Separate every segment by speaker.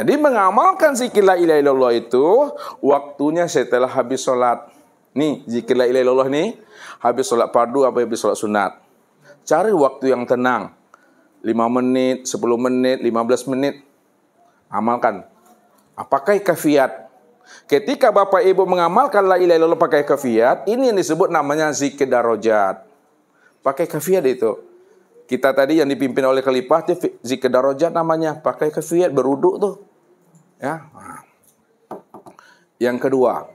Speaker 1: Jadi mengamalkan zikir la ilaha illallah itu waktunya setelah habis sholat. Nih, zikir la ilaha illallah nih, habis sholat fardu apa habis sholat sunat. Cari waktu yang tenang. 5 menit, 10 menit, 15 menit. Amalkan. Pakai kafiat. Ketika Bapak Ibu mengamalkan la ilaha illallah pakai kafiat, ini yang disebut namanya zikir darajat. Pakai kafiat itu. Kita tadi yang dipimpin oleh khalifah itu zikir darajat namanya, pakai kafiat beruduk tuh. Ya. Yang kedua,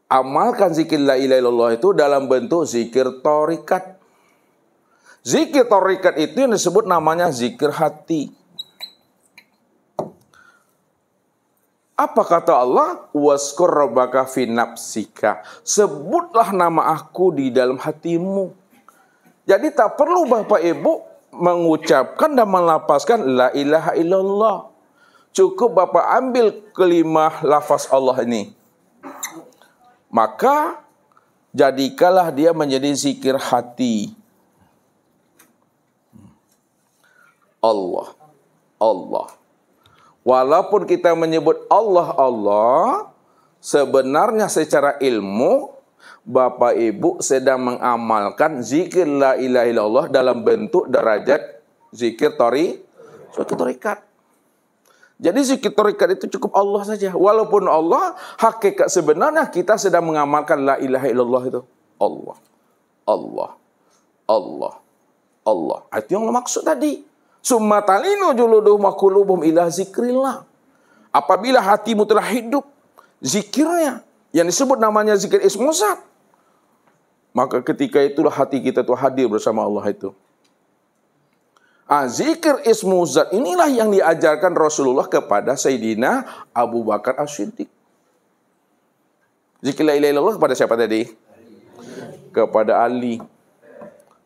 Speaker 1: amalkan zikir la ilaha illallah itu dalam bentuk zikir thariqat. Zikir thariqat itu yang disebut namanya zikir hati. Apa kata Allah? Waskur rabbaka fi nafsika. Sebutlah nama aku di dalam hatimu. Jadi tak perlu Bapak Ibu mengucapkan dan melafazkan la ilaha illallah. Cukup Bapak ambil kelimah lafaz Allah ini. Maka jadikanlah dia menjadi zikir hati. Allah. Allah. Walaupun kita menyebut Allah, Allah, sebenarnya secara ilmu Bapak Ibu sedang mengamalkan zikir la ilaha illallah dalam bentuk derajat zikir thariqat. Jadi zikir thariqat itu cukup Allah saja. Walaupun Allah, hakikat sebenarnya kita sedang mengamalkan la ilaha illallah itu. Allah. Allah. Allah. Allah. Itu yang maksud tadi. Summa talinu juluduhum wa qulubuhum ila zikrillah. Apabila hatimu telah hidup zikirnya, yang disebut namanya zikir ismu zat, maka ketika itulah hati kita itu hadir bersama Allah itu. Zikir ismu zat inilah yang diajarkan Rasulullah kepada Sayyidina Abu Bakar As-Siddiq. Zikir la ilaha illallah kepada siapa tadi? Kepada Ali.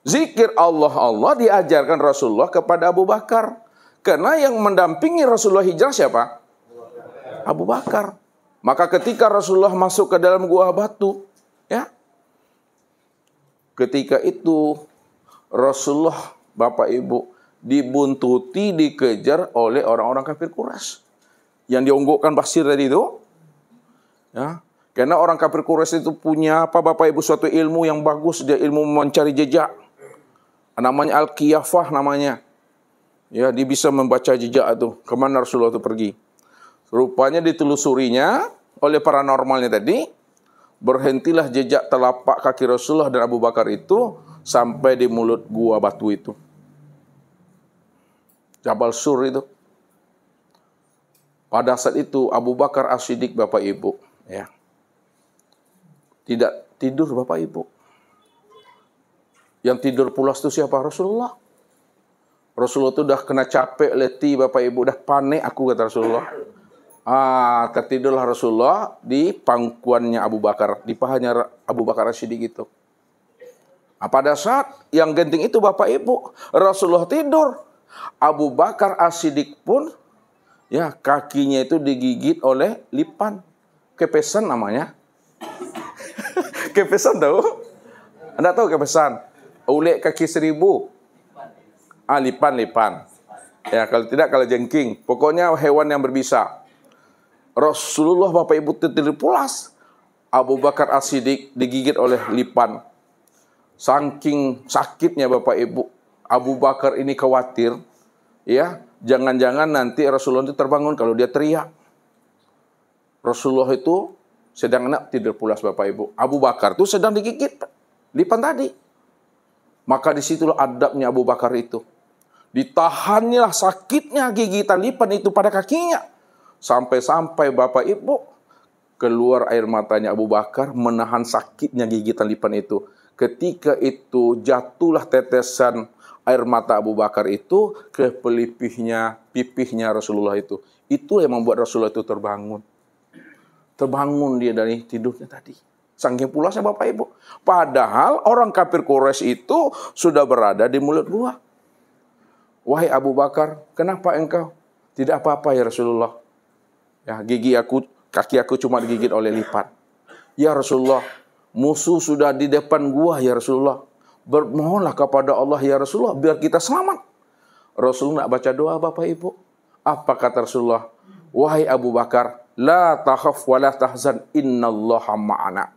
Speaker 1: Zikir Allah Allah diajarkan Rasulullah kepada Abu Bakar. Karena yang mendampingi Rasulullah hijrah siapa? Abu Bakar. Maka ketika Rasulullah masuk ke dalam gua batu, ya, ketika itu Rasulullah, Bapak Ibu, dibuntuti, dikejar oleh orang-orang kafir Quraisy. Yang diunggukkan pasir tadi itu, ya. Karena orang kafir Quraisy itu punya apa Bapak Ibu suatu ilmu yang bagus, dia ilmu mencari jejak. Namanya Al-Qiyafah namanya. Ya, dia bisa membaca jejak itu. Kemana Rasulullah itu pergi. Rupanya ditelusurinya oleh paranormalnya tadi. Berhentilah jejak telapak kaki Rasulullah dan Abu Bakar itu sampai di mulut gua batu itu. Jabal Sur itu. Pada saat itu Abu Bakar As-Siddiq Bapak Ibu. Ya. Tidak tidur Bapak Ibu. Yang tidur pulas itu siapa? Rasulullah. Rasulullah itu dah kena capek, letih, Bapak Ibu, dah panik aku, kata Rasulullah. Tertidurlah Rasulullah di pangkuannya Abu Bakar, di pahanya Abu Bakar As-Siddiq itu. Pada saat yang genting itu Bapak Ibu, Rasulullah tidur. Abu Bakar As-Siddiq pun, ya, kakinya itu digigit oleh lipan. Kepesan namanya. Kepesan tahu? Anda tahu kepesan? Ulik kaki 1000. Lipan. Ya, kalau tidak, kalau jengking. Pokoknya hewan yang berbisa. Rasulullah Bapak Ibu tidur pulas. Abu Bakar As-Siddiq digigit oleh lipan. Saking sakitnya Bapak Ibu, Abu Bakar ini khawatir. Ya, jangan-jangan nanti Rasulullah itu terbangun kalau dia teriak. Rasulullah itu sedang enak tidur pulas Bapak Ibu. Abu Bakar itu sedang digigit lipan tadi. Maka disitulah adabnya Abu Bakar itu. Ditahannya sakitnya gigitan lipan itu pada kakinya. Sampai-sampai Bapak Ibu keluar air matanya Abu Bakar menahan sakitnya gigitan lipan itu. Ketika itu jatuhlah tetesan air mata Abu Bakar itu ke pipihnya Rasulullah itu. Itu yang membuat Rasulullah itu terbangun. Terbangun dia dari tidurnya tadi. Saking pulasnya Bapak Ibu. Padahal orang kafir Quraisy itu sudah berada di mulut gua. Wahai Abu Bakar, kenapa engkau? Tidak apa-apa ya Rasulullah. Ya, kaki aku cuma digigit oleh lipat. Ya Rasulullah, musuh sudah di depan gua ya Rasulullah. Bermohonlah kepada Allah ya Rasulullah biar kita selamat. Rasulullah nak baca doa Bapak Ibu. Apa kata Rasulullah? Wahai Abu Bakar, la takhaf wa la tahzan, innallaha ma'ana.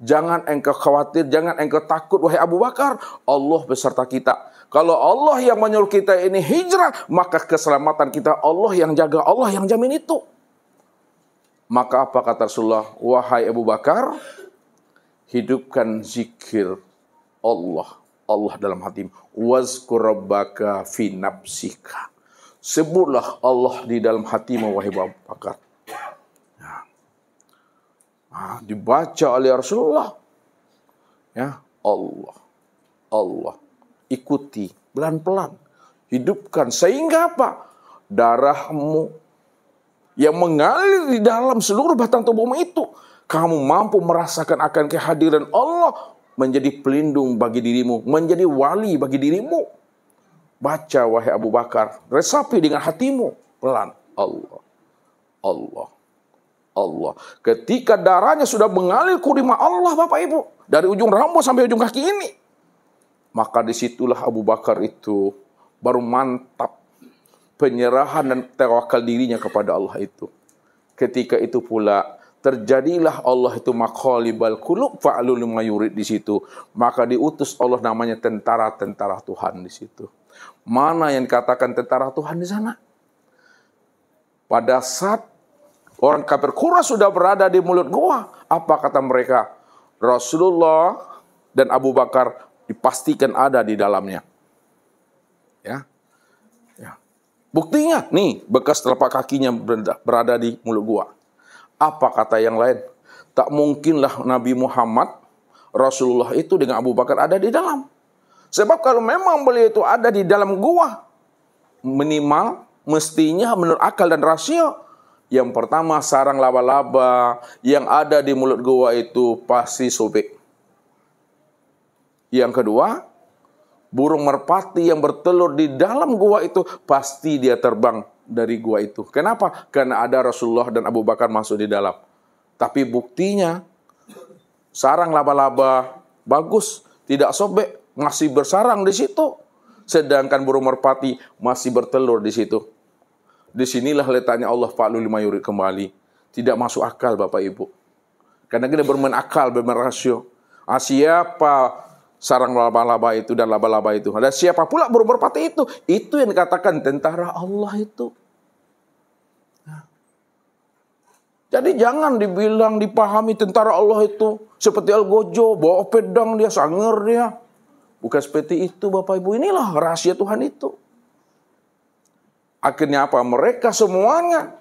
Speaker 1: Jangan engkau khawatir, jangan engkau takut, wahai Abu Bakar. Allah beserta kita. Kalau Allah yang menyuruh kita ini hijrah, maka keselamatan kita Allah yang jaga, Allah yang jamin itu. Maka apa kata Rasulullah? Wahai Abu Bakar, hidupkan zikir Allah. Allah dalam hatimu. Wazkur rabbaka fi nafsika. Sebutlah Allah di dalam hatimu, wahai Abu Bakar. Dibaca oleh Rasulullah. Ya, Allah. Ikuti pelan-pelan. Hidupkan sehingga apa? Darahmu yang mengalir di dalam seluruh batang tubuhmu itu, kamu mampu merasakan akan kehadiran Allah, menjadi pelindung bagi dirimu, menjadi wali bagi dirimu. Baca wahai Abu Bakar, resapi dengan hatimu pelan. Allah. Ketika darahnya sudah mengalir ke rumah Allah, Bapak Ibu, dari ujung rambut sampai ujung kaki ini, maka disitulah Abu Bakar itu baru mantap penyerahan dan tawakal dirinya kepada Allah itu. Ketika itu pula terjadilah Allah itu maqalibal qulub fa'alul lima yurid di situ. Maka diutus Allah namanya tentara-tentara Tuhan di situ. Mana yang katakan tentara Tuhan di sana? Pada saat orang kafir Quraisy sudah berada di mulut gua, apa kata mereka? Rasulullah dan Abu Bakar dipastikan ada di dalamnya. Ya. Buktinya, nih bekas telapak kakinya berada di mulut gua. Apa kata yang lain? Tak mungkinlah Nabi Muhammad, Rasulullah itu dengan Abu Bakar ada di dalam. Sebab kalau memang beliau itu ada di dalam gua, minimal mestinya menurut akal dan rasio, yang pertama sarang laba-laba yang ada di mulut gua itu pasti sobek. Yang kedua, burung merpati yang bertelur di dalam gua itu pasti dia terbang dari gua itu. Kenapa? Karena ada Rasulullah dan Abu Bakar masuk di dalam. Tapi buktinya sarang laba-laba bagus, tidak sobek, masih bersarang di situ. Sedangkan burung merpati masih bertelur di situ. Disinilah letaknya Allah fa'alul lima yurid kembali. Tidak masuk akal Bapak Ibu. Karena kita bermain akal, bermain rasio. Siapa sarang laba-laba itu dan laba-laba itu? Dan siapa pula burung merpati itu? Itu yang dikatakan tentara Allah itu. Jadi jangan dibilang, dipahami tentara Allah itu seperti Algojo, bawa pedang dia, sanger dia. Bukan seperti itu Bapak Ibu. Inilah rahasia Tuhan itu. Akhirnya apa? Mereka semuanya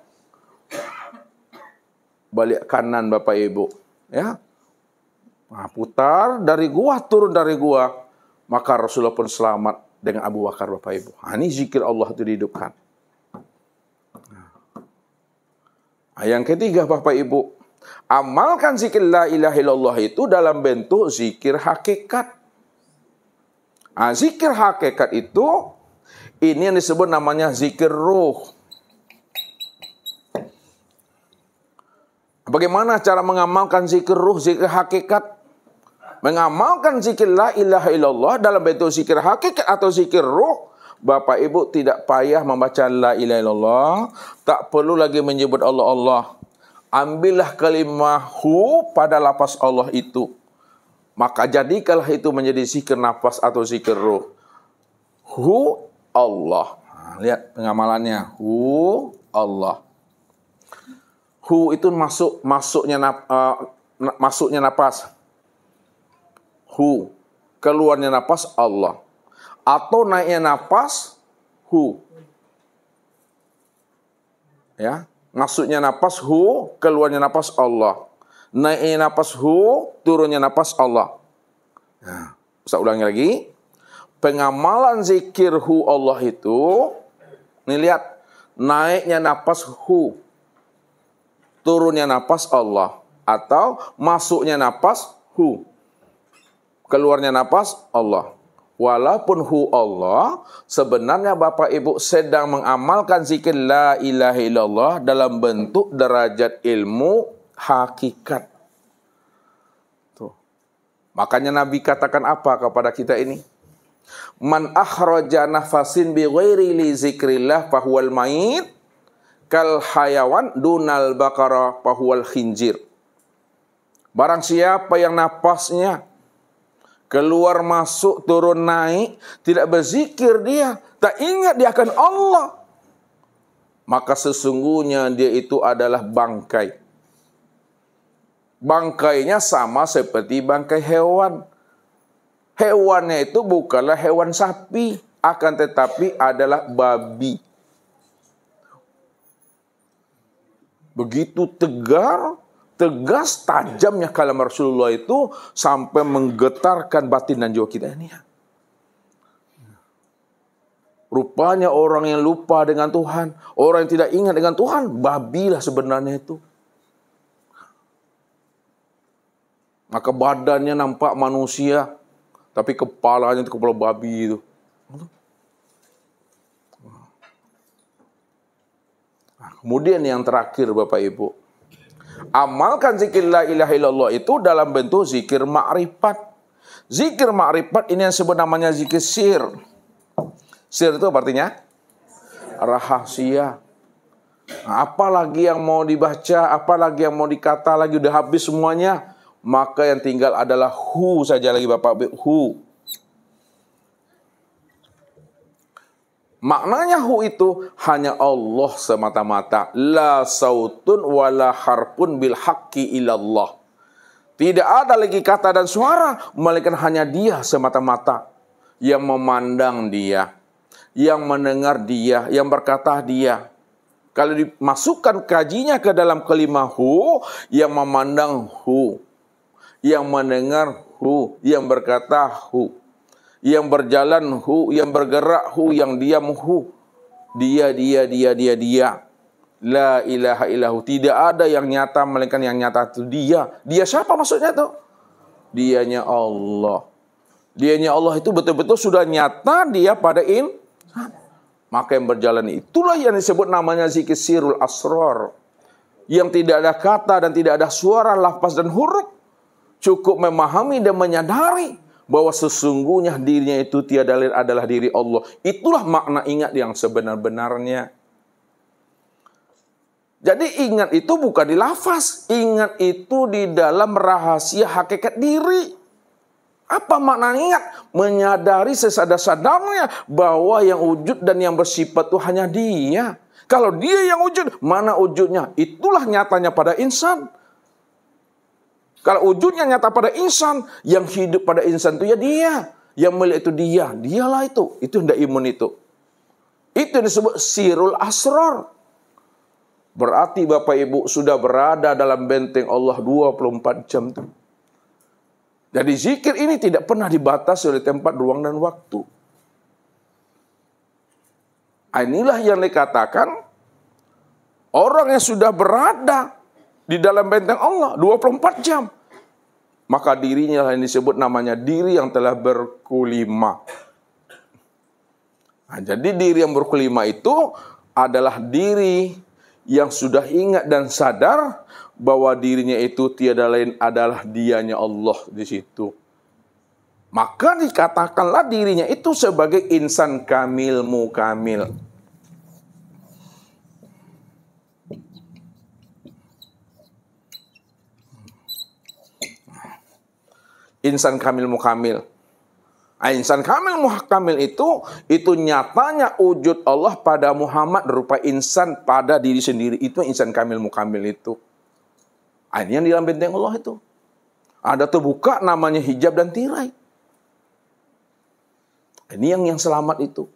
Speaker 1: balik kanan Bapak Ibu. Ya. Nah, putar dari gua, turun dari gua. Maka Rasulullah pun selamat dengan Abu Bakar Bapak Ibu. Ini zikir Allah itu dihidupkan. Yang ketiga Bapak Ibu, amalkan zikir la ilaha illallah itu dalam bentuk zikir hakikat. Zikir hakikat itu, ini yang disebut namanya zikir ruh. Bagaimana cara mengamalkan zikir ruh, zikir hakikat? Mengamalkan zikir la ilaha illallah dalam bentuk zikir hakikat atau zikir ruh, Bapak Ibu tidak payah membaca la ilaha illallah, tak perlu lagi menyebut Allah. Ambillah kalimah hu pada lafaz Allah itu. Maka jadikanlah itu menjadi zikir nafas atau zikir ruh. Hu Allah. Lihat pengamalannya. Hu Allah. Hu itu masuknya napas. Hu. Keluarnya napas Allah. Atau naiknya napas, hu. Ya, masuknya napas hu, keluarnya napas Allah. Naiknya napas hu, turunnya napas Allah. Nah, saya ulangi lagi. Pengamalan zikir hu Allah itu, nih lihat, naiknya napas hu, turunnya napas Allah, atau masuknya napas hu, keluarnya napas Allah. Walaupun hu Allah, sebenarnya Bapak Ibu sedang mengamalkan zikir la ilaha illallah dalam bentuk derajat ilmu hakikat. Tuh. Makanya Nabi katakan apa kepada kita ini? Man akhraja nafasin bi ghairi li zikrillah fahuwal mayit kal hayawan dunal bakara fahuwal khinzir. Barang siapa yang napasnya keluar masuk turun naik, tidak berzikir dia, tak ingat dia akan Allah, maka sesungguhnya dia itu adalah bangkai. Bangkainya sama seperti bangkai hewan. Hewannya itu bukanlah hewan sapi, akan tetapi adalah babi. Begitu tegas, tajamnya kalam Rasulullah itu sampai menggetarkan batin dan jiwa kita ini. Rupanya orang yang lupa dengan Tuhan, orang yang tidak ingat dengan Tuhan, babilah sebenarnya itu. Maka badannya nampak manusia, tapi kepalanya itu kepala babi itu. Kemudian yang terakhir Bapak Ibu, amalkan zikir la ilaha illallah itu dalam bentuk zikir ma'rifat. Zikir ma'rifat ini yang disebut namanya zikir sir. Sir itu artinya rahasia. Nah, apalagi yang mau dibaca, apalagi yang mau dikata lagi, udah habis semuanya. Maka yang tinggal adalah hu saja lagi Bapak Ibu, hu. Maknanya hu itu hanya Allah semata-mata. La sautun wala harpun bil haqqi ilallah. Tidak ada lagi kata dan suara, melainkan hanya dia semata-mata. Yang memandang dia, yang mendengar dia, yang berkata dia. Kalau dimasukkan kajinya ke dalam kelima hu, yang memandang hu, yang mendengar hu, yang berkata hu, yang berjalan hu, yang bergerak hu, yang diam hu. Dia. La ilaha illahu. Tidak ada yang nyata melainkan yang nyata itu dia. Dia siapa maksudnya itu? Dianya Allah. Dianya Allah itu betul-betul sudah nyata dia pada insan. Maka yang berjalan itulah yang disebut namanya zikir sirul asrar. Yang tidak ada kata dan tidak ada suara, lafaz dan huruf. Cukup memahami dan menyadari bahwa sesungguhnya dirinya itu tiada lain adalah diri Allah. Itulah makna ingat yang sebenar-benarnya. Jadi ingat itu bukan di lafaz, ingat itu di dalam rahasia hakikat diri. Apa makna ingat? Menyadari sesadar-sadarnya bahwa yang wujud dan yang bersifat itu hanya dia. Kalau dia yang wujud, mana wujudnya? Itulah nyatanya pada insan. Kalau wujudnya nyata pada insan, yang hidup pada insan itu ya dia. Yang milik itu dia. Dialah itu. Itu hendak imun itu. Itu yang disebut sirul asrar. Berarti Bapak Ibu sudah berada dalam benteng Allah 24 jam itu. Jadi zikir ini tidak pernah dibatasi oleh tempat, ruang, dan waktu. Inilah yang dikatakan orang yang sudah berada di dalam benteng Allah 24 jam. Maka dirinya yang disebut namanya diri yang telah berkulima. Nah, jadi diri yang berkulima itu adalah diri yang sudah ingat dan sadar bahwa dirinya itu tiada lain adalah dianya Allah di situ. Maka dikatakanlah dirinya itu sebagai insan kamil mukamil. Insan kamil mukamil. Insan kamil mukamil itu nyatanya wujud Allah pada Muhammad berupa insan pada diri sendiri. Itu insan kamil mukamil itu. Ini yang di dalam benteng Allah itu. Ada terbuka namanya hijab dan tirai. Ini yang selamat itu.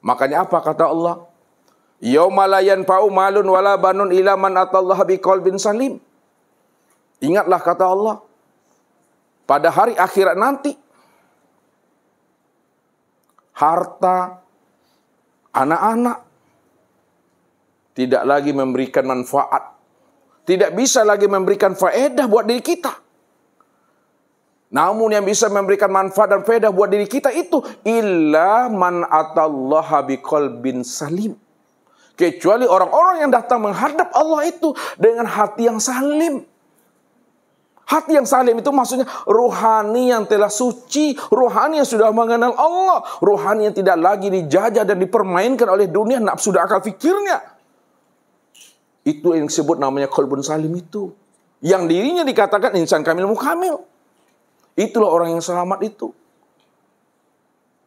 Speaker 1: Makanya apa kata Allah? Yauma la yanfa'u malun wala banun illa man atallaha biqalbin salim. Ingatlah kata Allah. Pada hari akhirat nanti, harta, anak-anak, tidak lagi memberikan manfaat. Tidak bisa lagi memberikan faedah buat diri kita. Namun yang bisa memberikan manfaat dan faedah buat diri kita itu, illa man atallaha biqalbin salim. Kecuali orang-orang yang datang menghadap Allah itu dengan hati yang salim. Hati yang salim itu maksudnya rohani yang telah suci, rohani yang sudah mengenal Allah, rohani yang tidak lagi dijajah dan dipermainkan oleh dunia nafsu dan akal fikirnya. Itu yang disebut namanya qalbun salim itu. Yang dirinya dikatakan insan kamil mukamil. Itulah orang yang selamat itu.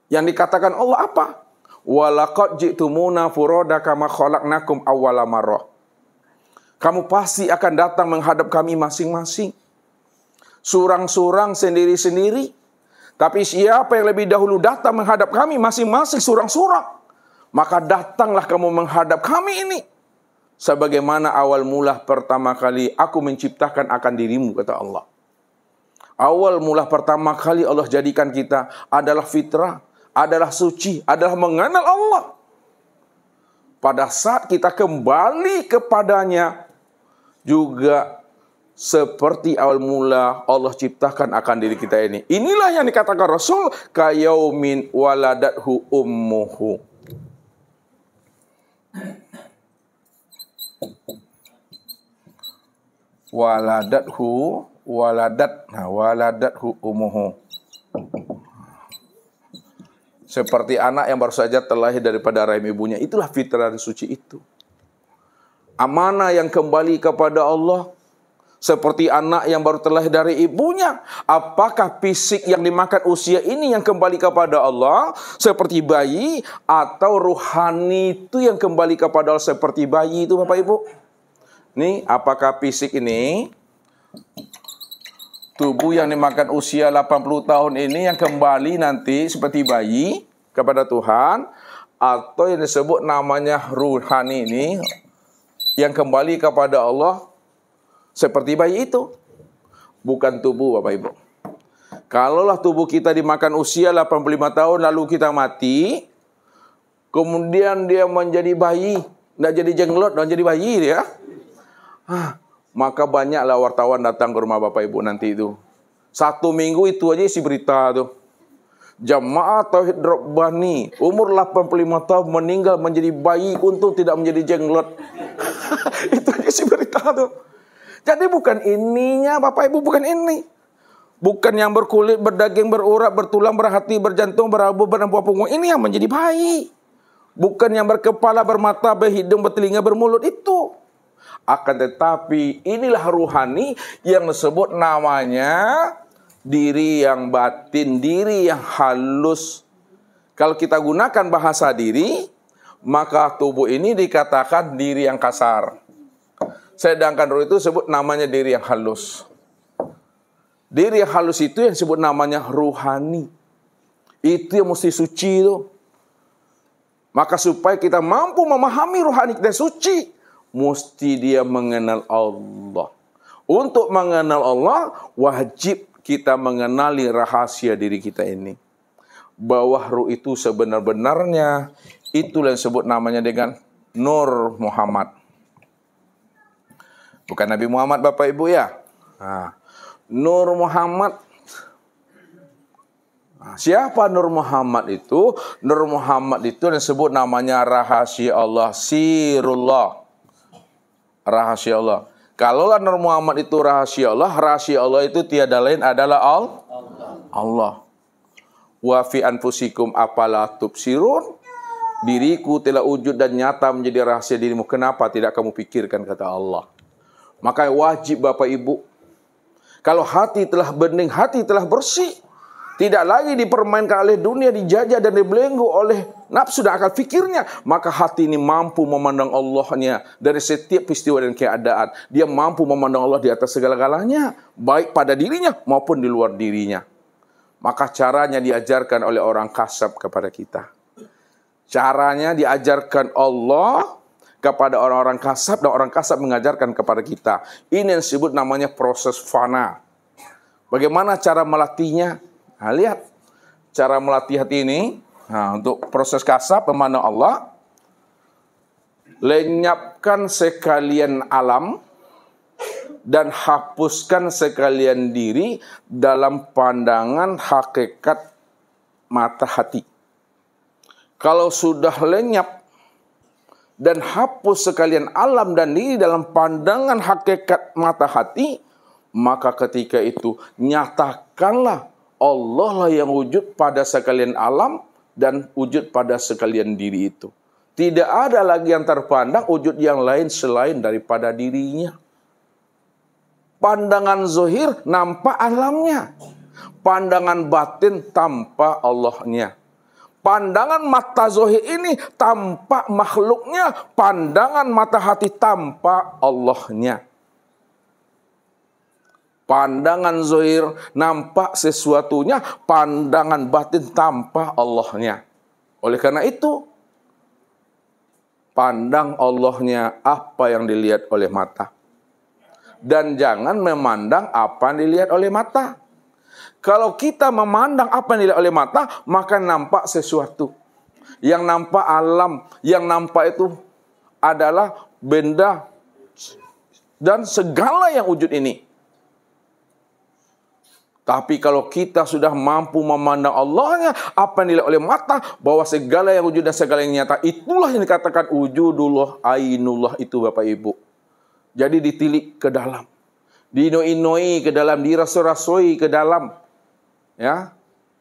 Speaker 1: Yang dikatakan Allah apa? Walaqad ji'tumuna furada kama khalaqnakum awwala marrah. Kamu pasti akan datang menghadap kami masing-masing. Surang-surang sendiri-sendiri. Tapi siapa yang lebih dahulu datang menghadap kami masing-masing surang-surang, maka datanglah kamu menghadap kami ini. Sebagaimana awal mula pertama kali aku menciptakan akan dirimu, kata Allah. Awal mula pertama kali Allah jadikan kita adalah fitrah, adalah suci, adalah mengenal Allah. Pada saat kita kembali kepadanya, juga seperti awal mula Allah ciptakan akan diri kita ini. Inilah yang dikatakan Rasul, kayaumin waladathu ummuhu. Waladathu ummuhu. Seperti anak yang baru saja terlahir daripada rahim ibunya. Itulah fitrah dan suci itu. Amanah yang kembali kepada Allah seperti anak yang baru terlahir dari ibunya. Apakah fisik yang dimakan usia ini yang kembali kepada Allah seperti bayi, atau ruhani itu yang kembali kepada Allah seperti bayi itu, Bapak Ibu? Nih, apakah fisik ini, tubuh yang dimakan usia 80 tahun ini yang kembali nanti seperti bayi kepada Tuhan, atau yang disebut namanya ruhani ini yang kembali kepada Allah seperti bayi itu? Bukan tubuh, Bapak Ibu. Kalaulah tubuh kita dimakan usia 85 tahun lalu kita mati, kemudian dia menjadi bayi, tidak jadi jenglot, dan jadi bayi dia, maka banyaklah wartawan datang ke rumah Bapak Ibu nanti itu. 1 minggu itu aja isi berita tuh. Jamaah Tauhid Rabbani umur 85 tahun meninggal menjadi bayi, untung tidak menjadi jenglot. Itu aja isi berita tuh. Jadi bukan ininya, Bapak Ibu, bukan ini. Bukan yang berkulit, berdaging, berurat, bertulang, berhati, berjantung, berabu, bernampak punggung. Ini yang menjadi bayi. Bukan yang berkepala, bermata, berhidung, bertelinga, bermulut itu. Akan tetapi inilah ruhani yang disebut namanya diri yang batin, diri yang halus. Kalau kita gunakan bahasa diri, maka tubuh ini dikatakan diri yang kasar. Sedangkan roh itu sebut namanya diri yang halus. Diri yang halus itu yang disebut namanya ruhani. Itu yang mesti suci itu. Maka supaya kita mampu memahami ruhani kita suci, mesti dia mengenal Allah. Untuk mengenal Allah, wajib kita mengenali rahasia diri kita ini. Bahwa ruh itu sebenar-benarnya, itulah yang disebut namanya dengan Nur Muhammad. Bukan Nabi Muhammad, Bapak Ibu ya. Nur Muhammad. Siapa Nur Muhammad itu? Nur Muhammad itu yang disebut namanya rahasia Allah, sirullah. Rahasia Allah. Kalaulah Nur Muhammad itu rahasia Allah itu tiada lain adalah Allah. Wa fi anfusikum afala tubsirun. Diriku telah wujud dan nyata menjadi rahasia dirimu. Kenapa tidak kamu pikirkan, kata Allah. Maka wajib Bapak Ibu, kalau hati telah bening, hati telah bersih, tidak lagi dipermainkan oleh dunia, dijajah dan dibelenggu oleh nafsu dan akal fikirnya, maka hati ini mampu memandang Allahnya dari setiap peristiwa dan keadaan. Dia mampu memandang Allah di atas segala-galanya, baik pada dirinya maupun di luar dirinya. Maka caranya diajarkan oleh orang kasab kepada kita. Caranya diajarkan Allah kepada orang-orang kasab, dan orang kasab mengajarkan kepada kita. Ini yang disebut namanya proses fana. Bagaimana cara melatihnya? Nah, lihat cara melatih hati ini. Nah, untuk proses kasab memandang Allah, lenyapkan sekalian alam dan hapuskan sekalian diri dalam pandangan hakikat mata hati. Kalau sudah lenyap dan hapus sekalian alam dan diri dalam pandangan hakikat mata hati, maka ketika itu nyatakanlah Allah lah yang wujud pada sekalian alam dan wujud pada sekalian diri itu. Tidak ada lagi yang terpandang wujud yang lain selain daripada dirinya. Pandangan zahir nampak alamnya. Pandangan batin tanpa Allahnya. Pandangan mata zahir ini tampak makhluknya. Pandangan mata hati tanpa Allahnya. Pandangan zahir nampak sesuatunya. Pandangan batin tanpa Allahnya. Oleh karena itu, pandang Allahnya apa yang dilihat oleh mata. Dan jangan memandang apa yang dilihat oleh mata. Kalau kita memandang apa yang dilihat oleh mata, maka nampak sesuatu. Yang nampak alam, yang nampak itu adalah benda dan segala yang wujud ini. Tapi kalau kita sudah mampu memandang Allahnya, apa yang dilihat oleh mata, bahwa segala yang wujud dan segala yang nyata, itulah yang dikatakan wujudullah, ainullah itu Bapak Ibu. Jadi ditilik ke dalam, diinoi-inoi ke dalam, dirasoi-rasoi ke dalam. Ya,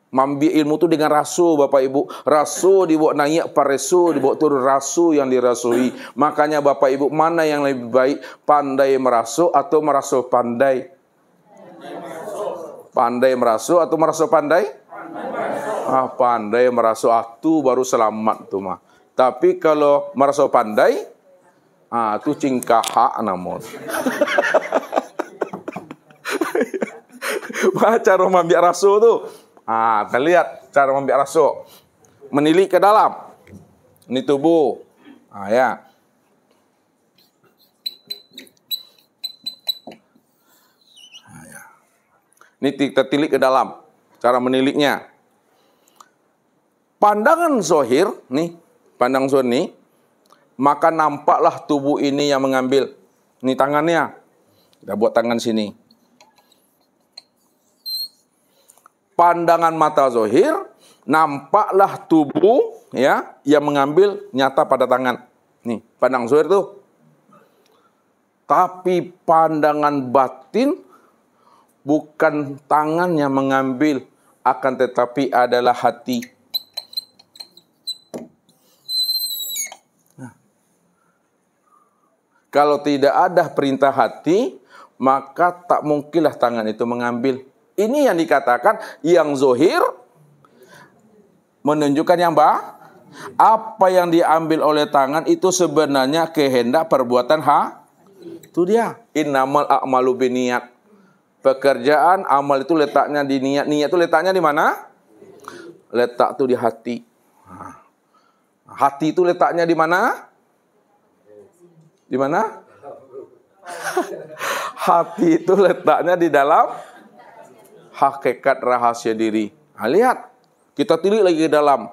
Speaker 1: mambi ilmu itu dengan rasu Bapak Ibu. Rasu dibawa naik paresu, dibawa turun rasu yang dirasui. Makanya Bapak Ibu, mana yang lebih baik, pandai merasu atau merasu pandai? Pandai merasu atau merasu pandai? Pandai merasu itu baru selamat tuh mah. Tapi kalau merasu pandai, itu cingkahak namun. Cara membiak rasu tuh. Kita lihat cara membiak rasu. Menilik ke dalam. Ini tubuh. Ya. Ini kita tilik ke dalam. Cara meniliknya. Pandangan zahir, nih, pandang zahir nih, maka nampaklah tubuh ini yang mengambil. Ini tangannya. Kita buat tangan sini. Pandangan mata zahir, nampaklah tubuh ya yang mengambil nyata pada tangan. Nih, pandang zahir tuh. Tapi pandangan batin, bukan tangan yang mengambil, akan tetapi adalah hati. Kalau tidak ada perintah hati, maka tak mungkinlah tangan itu mengambil. Ini yang dikatakan yang zahir menunjukkan yang apa yang diambil oleh tangan itu sebenarnya kehendak perbuatan Itu dia. Innamal a'malu binniyat. Pekerjaan, amal itu letaknya di niat. Niat itu letaknya di mana? Letak itu di hati. Hati itu letaknya di mana? Di mana? Hati itu letaknya di dalam hakikat rahasia diri. Lihat. Kita tilik lagi ke dalam.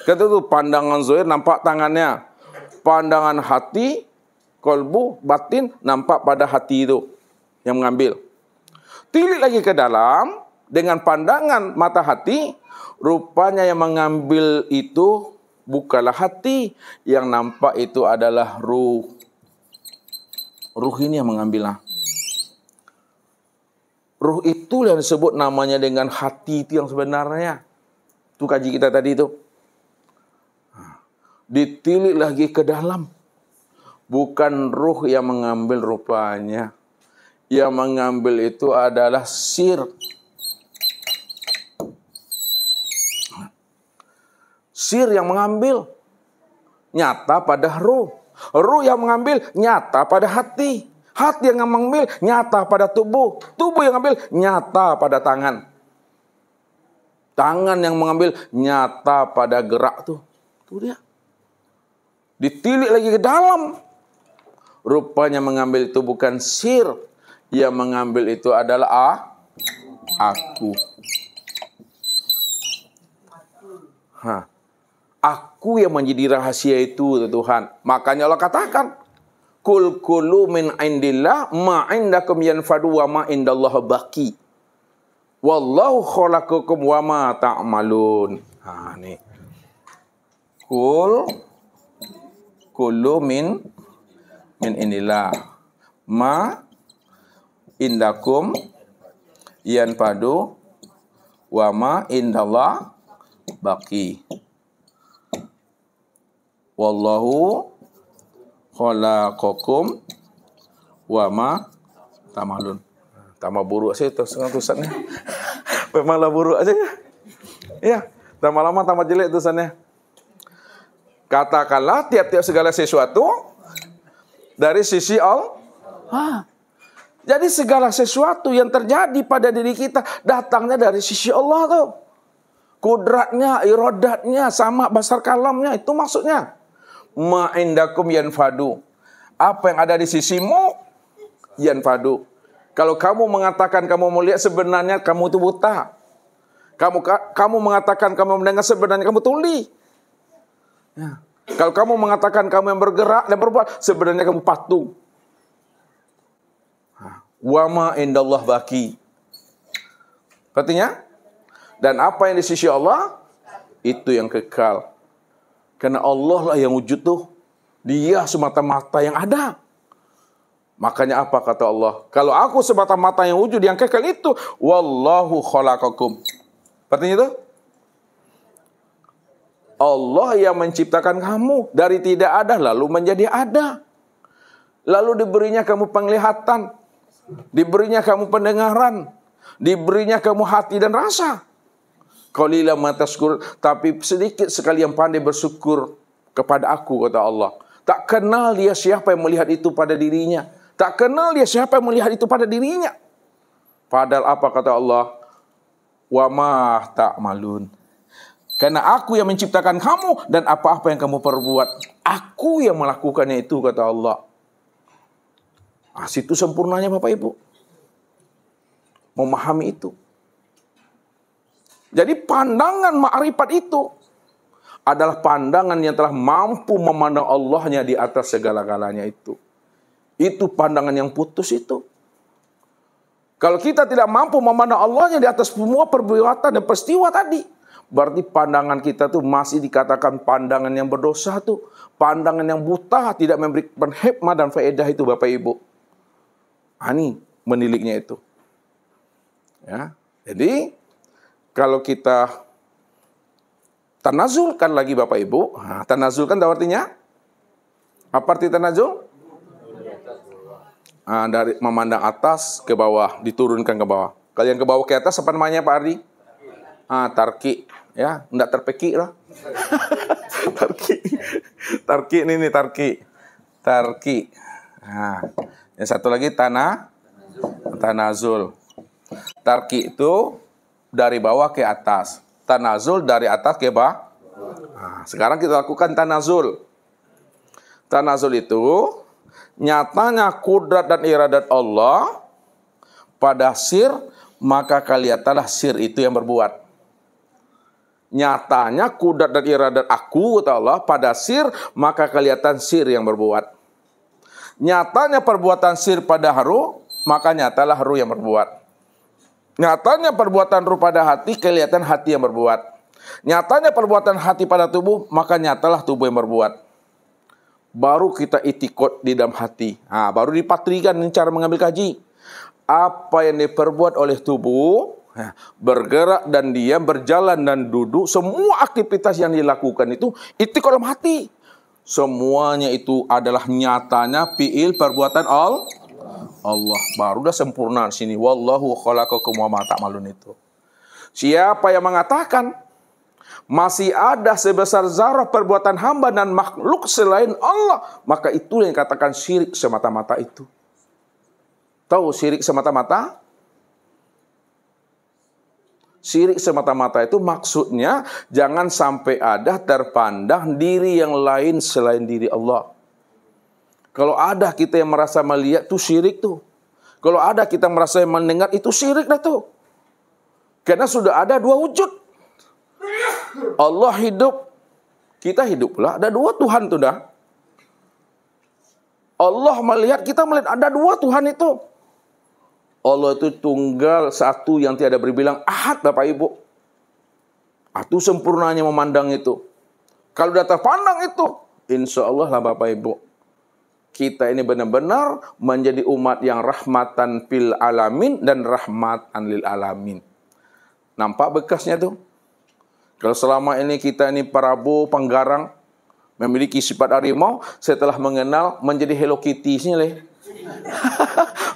Speaker 1: Kata itu pandangan zahir nampak tangannya. Pandangan hati, kolbu, batin nampak pada hati itu yang mengambil. Tilik lagi ke dalam dengan pandangan mata hati, rupanya yang mengambil itu bukanlah hati, yang nampak itu adalah ruh. Ruh ini yang mengambilnya. Ruh itu yang disebut namanya dengan hati itu yang sebenarnya. Itu kaji kita tadi itu. Ditilik lagi ke dalam. Bukan ruh yang mengambil rupanya. Yang mengambil itu adalah sir. Sir yang mengambil nyata pada ruh. Ruh yang mengambil nyata pada hati. Hati yang mengambil nyata pada tubuh. Tubuh yang mengambil nyata pada tangan. Tangan yang mengambil nyata pada gerak tuh. Itu dia. Ditilik lagi ke dalam. Rupanya mengambil itu bukan sir. Yang mengambil itu adalah aku. Aku yang menjadi rahasia itu Tuhan. Makanya Allah katakan, Kul kulu min indillah ma indakum yanfadu wa ma indallah baqi. Wallahu khalaqakum wa ma ta'malun. Nih. Kulu min indillah ma indakum yanfadu wa ma indallah baqi. Wallahu khalaqakum wa ma ta'malun. Tambah buruk sih tulisannya. Malah buruk aja ya. Ya, tambah lama tambah jelek tulisannya. Katakanlah tiap-tiap segala sesuatu dari sisi Allah. Jadi segala sesuatu yang terjadi pada diri kita datangnya dari sisi Allah tuh. Kudratnya, iradatnya, sama basar kalamnya, itu maksudnya. Ma indakum yanfadu. Apa yang ada di sisimu yanfadu. Kalau kamu mengatakan kamu melihat, sebenarnya kamu itu buta. Kamu mengatakan kamu mendengar, sebenarnya kamu tuli. Ya. Kalau kamu mengatakan kamu yang bergerak dan berbuat, sebenarnya kamu patung. Wa ma indallah baki. Artinya, dan apa yang di sisi Allah itu yang kekal. Karena Allah lah yang wujud tuh. Dia semata-mata yang ada. Makanya apa kata Allah? Kalau aku semata-mata yang wujud, yang kekal itu, wallahu khalaqakum. Artinya itu? Allah yang menciptakan kamu dari tidak ada lalu menjadi ada. Lalu diberinya kamu penglihatan, diberinya kamu pendengaran, diberinya kamu hati dan rasa. Qalilan ma tashkur, tapi sedikit sekali yang pandai bersyukur kepada aku, kata Allah. Tak kenal dia siapa yang melihat itu pada dirinya. Tak kenal dia siapa yang melihat itu pada dirinya. Padahal apa kata Allah? Wa ma ta'malun. Karena aku yang menciptakan kamu dan apa-apa yang kamu perbuat. Aku yang melakukannya itu, kata Allah. Situ sempurnanya Bapak Ibu. Memahami itu. Jadi pandangan ma'rifat itu adalah pandangan yang telah mampu memandang Allahnya di atas segala-galanya itu. Itu pandangan yang putus itu. Kalau kita tidak mampu memandang Allahnya di atas semua perbuatan dan peristiwa tadi, berarti pandangan kita tuh masih dikatakan pandangan yang berdosa tuh. Pandangan yang buta, tidak memberikan hikmah dan faedah itu Bapak Ibu. Ini meniliknya itu. Ya, jadi kalau kita tanazulkan lagi Bapak Ibu, tanazulkan tahu artinya? Apa arti tanazul? Dari memandang atas ke bawah, diturunkan ke bawah. Kalau yang ke bawah ke atas apa namanya Pak Ardi? Tarki. Ya, enggak terpeki lah. Tarki ini tarki. Tarki. Yang satu lagi tanazul. Tarki itu dari bawah ke atas. Tanazul dari atas ke bawah. Sekarang kita lakukan tanazul. Tanazul itu nyatanya kudrat dan iradat Allah pada sir, maka kelihatanlah sir itu yang berbuat. Nyatanya kudrat dan iradat aku, kata Allah, pada sir, maka kelihatan sir yang berbuat. Nyatanya perbuatan sir pada haru, maka nyatalah haru yang berbuat. Nyatanya perbuatan ruh pada hati, kelihatan hati yang berbuat. Nyatanya perbuatan hati pada tubuh, maka nyatalah tubuh yang berbuat. Baru kita itikot di dalam hati. Baru dipatrikan dengan cara mengambil kaji. Apa yang diperbuat oleh tubuh, bergerak dan diam, berjalan dan duduk, semua aktivitas yang dilakukan itu itikot dalam hati. Semuanya itu adalah nyatanya fi'il perbuatan Allah. Baru dah sempurna di sini. Wallahu khalaqakum wa ma ta'malun itu. Siapa yang mengatakan masih ada sebesar zarah perbuatan hamba dan makhluk selain Allah, maka itu yang dikatakan syirik semata-mata itu. Tahu syirik semata-mata? Syirik semata-mata itu maksudnya jangan sampai ada terpandang diri yang lain selain diri Allah. Kalau ada kita yang merasa melihat itu syirik tuh. Kalau ada kita merasa mendengar itu syirik dah tuh. Karena sudah ada dua wujud. Allah hidup, kita hidup pula. Ada dua Tuhan tuh dah. Allah melihat, kita melihat, ada dua Tuhan itu. Allah itu tunggal satu yang tiada berbilang, ahad Bapak Ibu. Itu sempurnanya memandang itu. Kalau sudah terpandang itu, insya Allah lah Bapak Ibu, kita ini benar-benar menjadi umat yang rahmatan fil alamin dan rahmatan lil alamin. Nampak bekasnya tuh? Kalau selama ini kita ini Prabu Penggarang, memiliki sifat harimau setelah mengenal menjadi Hello Kitty sini leh.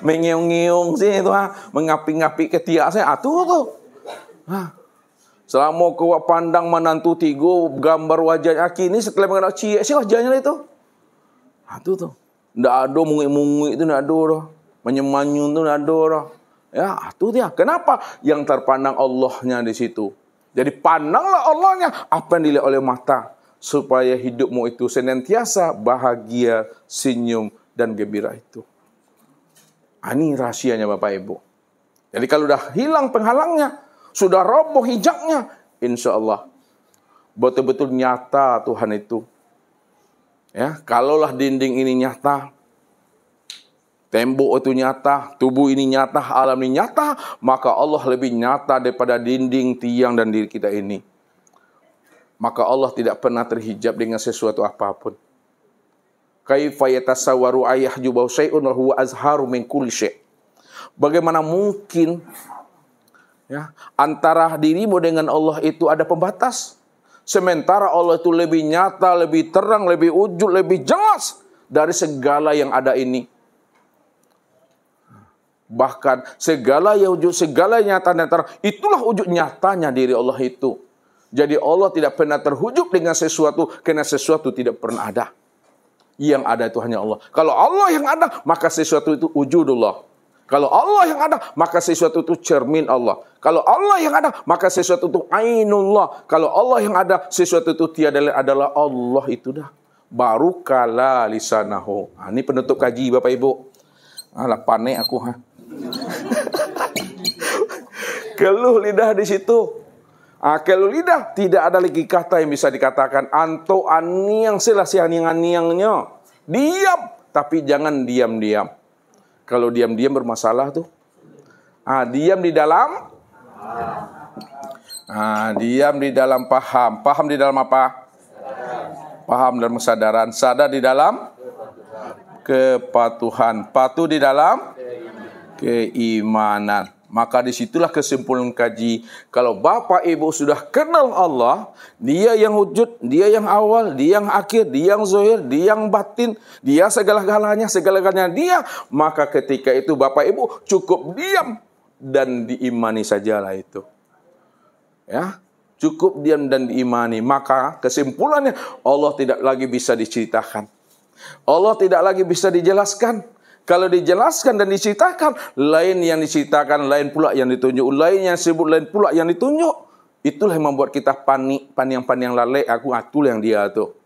Speaker 1: Mengeong-ngeong sini tu mengapi-ngapi ketiak saya. Tu. Selama kau pandang menantu tiga gambar wajahnya kini setelah mengenal ciek si wajahnya itu. Tu. Ndak ada mungik-mungik tu ndak ada dah. Menyemanyun tu ndak ada dah. Ya, tu dia. Kenapa? Yang terpandang Allahnya di situ. Jadi pandanglah Allahnya apa yang dilihat oleh mata supaya hidupmu itu senantiasa bahagia, senyum dan gembira itu. Ini rahasianya Bapak Ibu. Jadi kalau dah hilang penghalangnya, sudah roboh hijabnya, insya Allah betul-betul nyata Tuhan itu. Ya, kalaulah dinding ini nyata, tembok itu nyata, tubuh ini nyata, alam ini nyata, maka Allah lebih nyata daripada dinding, tiang dan diri kita ini. Maka Allah tidak pernah terhijab dengan sesuatu apapun. Kaifa yatasawwaru ayyahjubahu syai'un wa huwa azharu min kulli syai'. Bagaimana mungkin ya, antara dirimu dengan Allah itu ada pembatas? Sementara Allah itu lebih nyata, lebih terang, lebih wujud, lebih jelas dari segala yang ada ini. Bahkan segala yang wujud, segala yang nyata dan terang, itulah wujud nyatanya diri Allah itu. Jadi Allah tidak pernah terhujub dengan sesuatu, karena sesuatu tidak pernah ada. Yang ada itu hanya Allah. Kalau Allah yang ada, maka sesuatu itu wujudullah. Kalau Allah yang ada, maka sesuatu itu cermin Allah. Kalau Allah yang ada, maka sesuatu itu ainullah. Kalau Allah yang ada, sesuatu itu tiada adalah Allah itu dah. Baru kala lisanahu. Ini penutup kaji Bapak Ibu. Alah panik aku Keluh lidah di situ. Keluh lidah tidak ada lagi kata yang bisa dikatakan. Anto aniang sila si aniang-aniangnya. Diam, tapi jangan diam-diam. Kalau diam-diam bermasalah tuh. Diam di dalam diam di dalam paham. Paham di dalam apa? Paham dalam kesadaran. Sadar di dalam kepatuhan. Patuh di dalam keimanan. Maka disitulah kesimpulan kaji. Kalau Bapak Ibu sudah kenal Allah, Dia yang wujud, Dia yang awal, Dia yang akhir, Dia yang zahir, Dia yang batin, Dia segala-galanya, segala-galanya Dia. Maka ketika itu Bapak Ibu cukup diam dan diimani sajalah itu. Ya, cukup diam dan diimani. Maka kesimpulannya Allah tidak lagi bisa diceritakan. Allah tidak lagi bisa dijelaskan. Kalau dijelaskan dan diceritakan, lain yang diceritakan, lain pula yang ditunjuk, lain yang disebut, lain pula yang ditunjuk. Itulah yang membuat kita panik, paniang-paniang lalai, aku atul yang dia tu.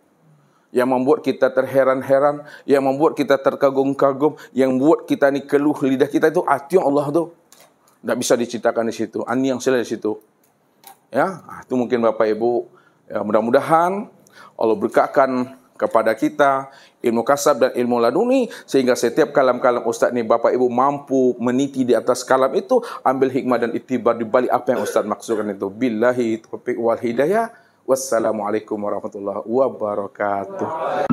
Speaker 1: Yang membuat kita terheran-heran, yang membuat kita terkagum-kagum, yang membuat kita ni keluh lidah kita itu yang Allah tu. Tak bisa diceritakan di situ. Ani yang sila di situ. Ya, itu mungkin Bapak Ibu. Ya, mudah-mudahan Allah berkatkan kepada kita ilmu kasab dan ilmu laduni, sehingga setiap kalam-kalam Ustaz ni Bapak Ibu mampu meniti di atas kalam itu, ambil hikmah dan itibar di balik apa yang Ustaz maksudkan itu. Billahi taufiq wal hidayah. Wassalamualaikum warahmatullahi wabarakatuh.